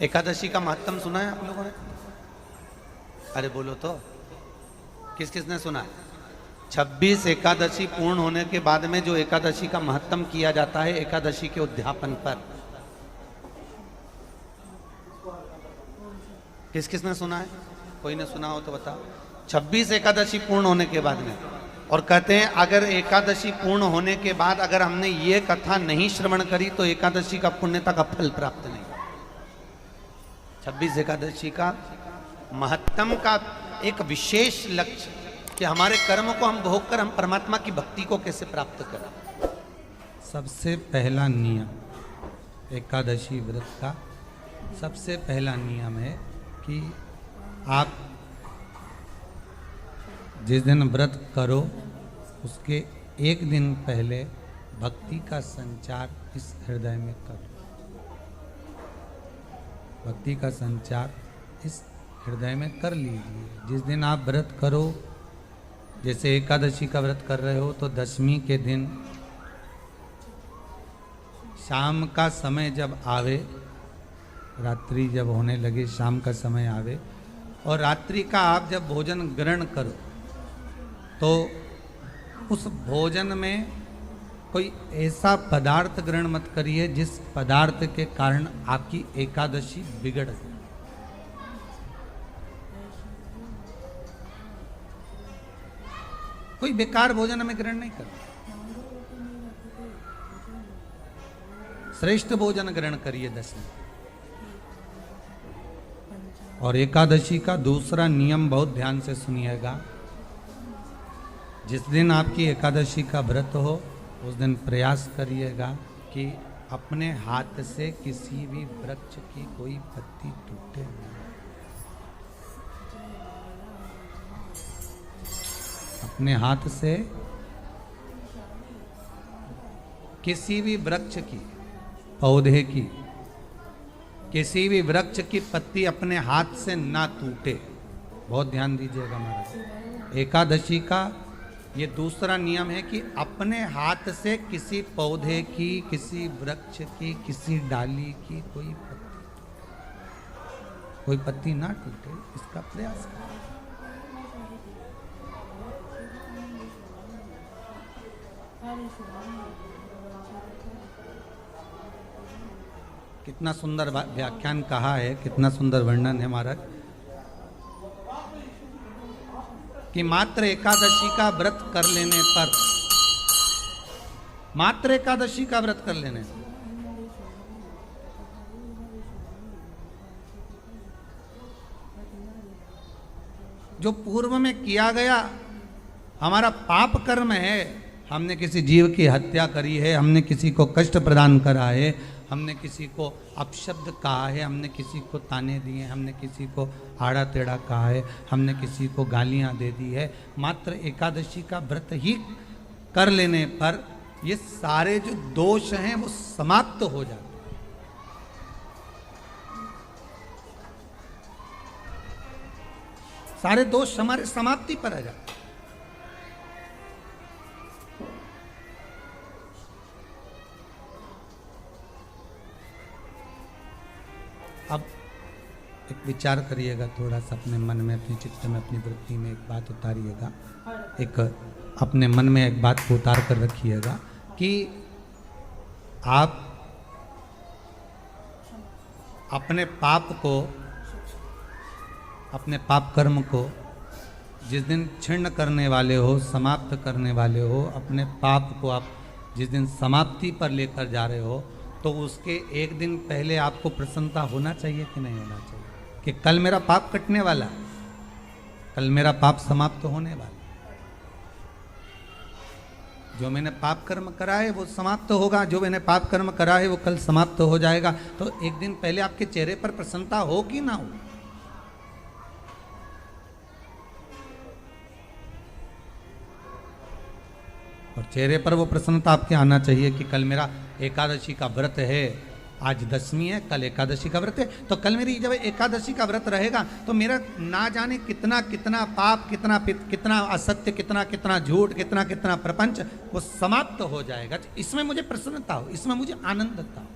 एकादशी का महत्व सुना है आप लोगों ने? अरे बोलो तो, किस किसने सुना है? 26 एकादशी पूर्ण होने के बाद में जो एकादशी का महत्व किया जाता है एकादशी के उद्यापन पर, किस किसने सुना है? कोई ने सुना हो तो बताओ। 26 एकादशी पूर्ण होने के बाद में, और कहते हैं अगर एकादशी पूर्ण होने के बाद अगर हमने ये कथा नहीं श्रवण करी तो एकादशी का पुण्यता का फल प्राप्त नहीं। 26 एकादशी का महत्तम का एक विशेष लक्ष्य कि हमारे कर्म को हम भोग कर हम परमात्मा की भक्ति को कैसे प्राप्त करें। सबसे पहला नियम एकादशी व्रत का सबसे पहला नियम है कि आप जिस दिन व्रत करो उसके एक दिन पहले भक्ति का संचार इस हृदय में करो। भक्ति का संचार इस हृदय में कर लीजिए। जिस दिन आप व्रत करो, जैसे एकादशी का व्रत कर रहे हो तो दशमी के दिन शाम का समय जब आवे, रात्रि जब होने लगे, शाम का समय आवे और रात्रि का आप जब भोजन ग्रहण करो तो उस भोजन में कोई ऐसा पदार्थ ग्रहण मत करिए जिस पदार्थ के कारण आपकी एकादशी बिगड़ जाए। कोई बेकार भोजन हमें ग्रहण नहीं करना, श्रेष्ठ भोजन ग्रहण करिए दशमी। और एकादशी का दूसरा नियम बहुत ध्यान से सुनिएगा। जिस दिन आपकी एकादशी का व्रत हो उस दिन प्रयास करिएगा कि अपने हाथ से किसी भी वृक्ष की कोई पत्ती टूटे नहीं। अपने हाथ से किसी भी वृक्ष की, पौधे की, किसी भी वृक्ष की पत्ती अपने हाथ से ना टूटे। बहुत ध्यान दीजिएगा महाराज। एकादशी का ये दूसरा नियम है कि अपने हाथ से किसी पौधे की, किसी वृक्ष की, किसी डाली की कोई पत्ती ना टूटे, इसका प्रयास करें। कितना सुंदर व्याख्यान कहा है, कितना सुंदर वर्णन है महाराज कि मात्र एकादशी का व्रत कर लेने पर, मात्र एकादशी का व्रत कर लेने से जो पूर्व में किया गया हमारा पाप कर्म है, हमने किसी जीव की हत्या करी है, हमने किसी को कष्ट प्रदान करा है, हमने किसी को अपशब्द कहा है, हमने किसी को ताने दिए, हमने किसी को आड़ा टेढ़ा कहा है, हमने किसी को गालियां दे दी है, मात्र एकादशी का व्रत ही कर लेने पर ये सारे जो दोष हैं वो समाप्त हो जाते हैं। सारे दोष हमारे समाप्ति पर आ जाते हैं। अब एक विचार करिएगा थोड़ा सा अपने मन में, अपने चित्त में, अपनी वृत्ति में एक बात उतारिएगा। एक अपने मन में एक बात को उतार कर रखिएगा कि आप अपने पाप को, अपने पाप कर्म को जिस दिन क्षीण करने वाले हो, समाप्त करने वाले हो, अपने पाप को आप जिस दिन समाप्ति पर लेकर जा रहे हो तो उसके एक दिन पहले आपको प्रसन्नता होना चाहिए कि नहीं होना चाहिए कि कल मेरा पाप कटने वाला, कल मेरा पाप समाप्त होने वाला। जो मैंने पाप कर्म करा है वो समाप्त होगा, जो मैंने पाप कर्म करा है वो कल समाप्त हो जाएगा। तो एक दिन पहले आपके चेहरे पर प्रसन्नता हो कि ना हो? और चेहरे पर वो प्रसन्नता आपके आना चाहिए कि कल मेरा एकादशी का व्रत है, आज दशमी है, कल एकादशी का व्रत है, तो कल मेरी जब एकादशी का व्रत रहेगा तो मेरा ना जाने कितना कितना पाप, कितना असत्य, कितना झूठ, कितना प्रपंच वो समाप्त हो जाएगा। इसमें मुझे प्रसन्नता हो, इसमें मुझे आनंदता हो।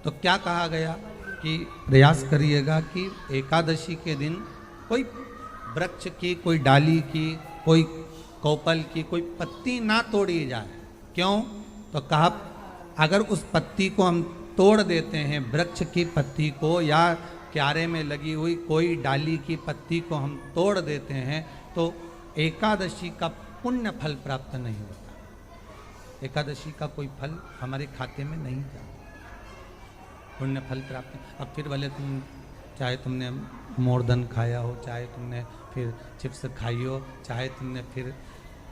तो क्या कहा गया कि प्रयास करिएगा कि एकादशी के दिन कोई वृक्ष की, कोई डाली की, कोई कोपल की कोई पत्ती ना तोड़ी जाए। क्यों? तो कहा अगर उस पत्ती को हम तोड़ देते हैं, वृक्ष की पत्ती को या क्यारे में लगी हुई कोई डाली की पत्ती को हम तोड़ देते हैं तो एकादशी का पुण्य फल प्राप्त नहीं होता। एकादशी का कोई फल हमारे खाते में नहीं जाता, पुण्य फल प्राप्त। अब फिर भले तुम चाहे तुमने मोरधन खाया हो, चाहे तुमने फिर चिप्स खाई हो, चाहे तुमने फिर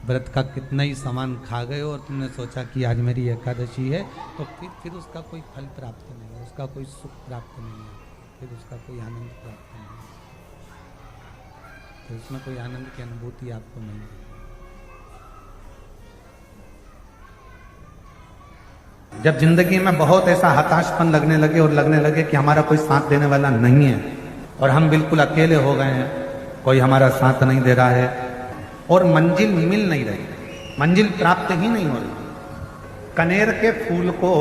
व्रत का कितना ही सामान खा गए हो और तुमने सोचा कि आज मेरी एकादशी है, तो फिर उसका कोई फल प्राप्त नहीं है, उसका कोई सुख प्राप्त नहीं है, फिर उसका कोई आनंद प्राप्त नहीं है, फिर उसमें कोई आनंद की अनुभूति आपको नहीं है। जब जिंदगी में बहुत ऐसा हताशपन लगने लगे और लगने लगे कि हमारा कोई साथ देने वाला नहीं है और हम बिल्कुल अकेले हो गए हैं, कोई हमारा साथ नहीं दे रहा है और मंजिल मिल नहीं रही, मंजिल प्राप्त ही नहीं हो रही। कनेर के फूल को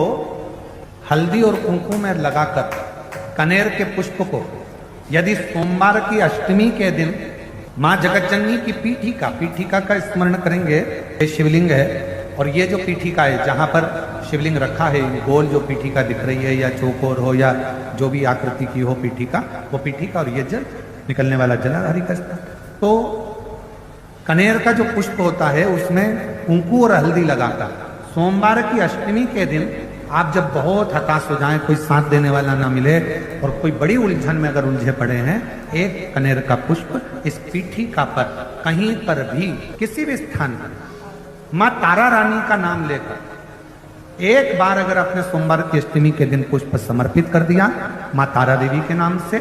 हल्दी और कुंकुम में लगाकर कनेर के पुष्प को यदि सोमवार की अष्टमी के दिन मां जगतजननी की पीठिका का स्मरण करेंगे, ये शिवलिंग है और ये जो पीठिका है जहां पर शिवलिंग रखा है, गोल जो पीठिका दिख रही है या चौकोर हो या जो भी आकृति की हो पीठिका, वो पीठिका और ये जल निकलने वाला जलाधारी का स्थान। तो कनेर का जो पुष्प होता है उसमें कुंकू और हल्दी लगाकर सोमवार की अष्टमी के दिन आप जब बहुत हताश हो जाएं, कोई साथ देने वाला ना मिले और कोई बड़ी उलझन में अगर उलझे पड़े हैं, एक कनेर का पुष्प इस पीठिका पर कहीं पर भी किसी भी स्थान पर मां तारा रानी का नाम लेकर एक बार अगर अपने सोमवार की अष्टमी के दिन पुष्प समर्पित कर दिया मां तारा देवी के नाम से,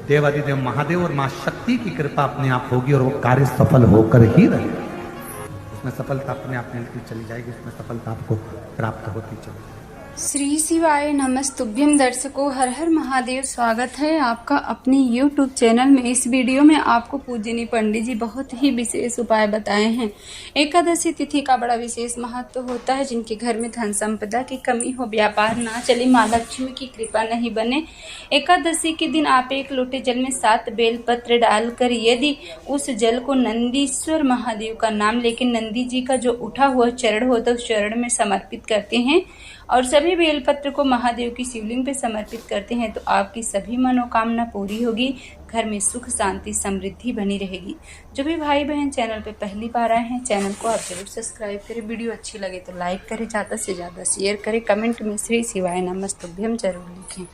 देवादिदेव महादेव और मां शक्ति की कृपा अपने आप होगी और वो कार्य सफल होकर ही रहेगा। उसमें सफलता अपने आप मिलती चली जाएगी, उसमें सफलता आपको प्राप्त होती चली जाएगी। श्री शिवाय नमस्तुभ्यम। दर्शकों, हर हर महादेव। स्वागत है आपका अपनी YouTube चैनल में। इस वीडियो में आपको पूजनी पंडित जी बहुत ही विशेष उपाय बताए हैं। एकादशी तिथि का बड़ा विशेष महत्व होता है। जिनके घर में धन संपदा की कमी हो, व्यापार ना चले, माँ लक्ष्मी की कृपा नहीं बने, एकादशी के दिन आप एक लोटे जल में 7 बेलपत्र डालकर यदि उस जल को नंदीश्वर महादेव का नाम लेकर नंदी जी का जो उठा हुआ चरण होता है उस चरण में समर्पित करते हैं और सभी बेलपत्र को महादेव की शिवलिंग पे समर्पित करते हैं तो आपकी सभी मनोकामना पूरी होगी, घर में सुख शांति समृद्धि बनी रहेगी। जो भी भाई बहन चैनल पे पहली बार आए हैं, चैनल को आप जरूर सब्सक्राइब करें। वीडियो अच्छी लगे तो लाइक करें, ज़्यादा से ज़्यादा शेयर करें, कमेंट में श्री शिवाय नमस्तुभ्यम जरूर लिखें।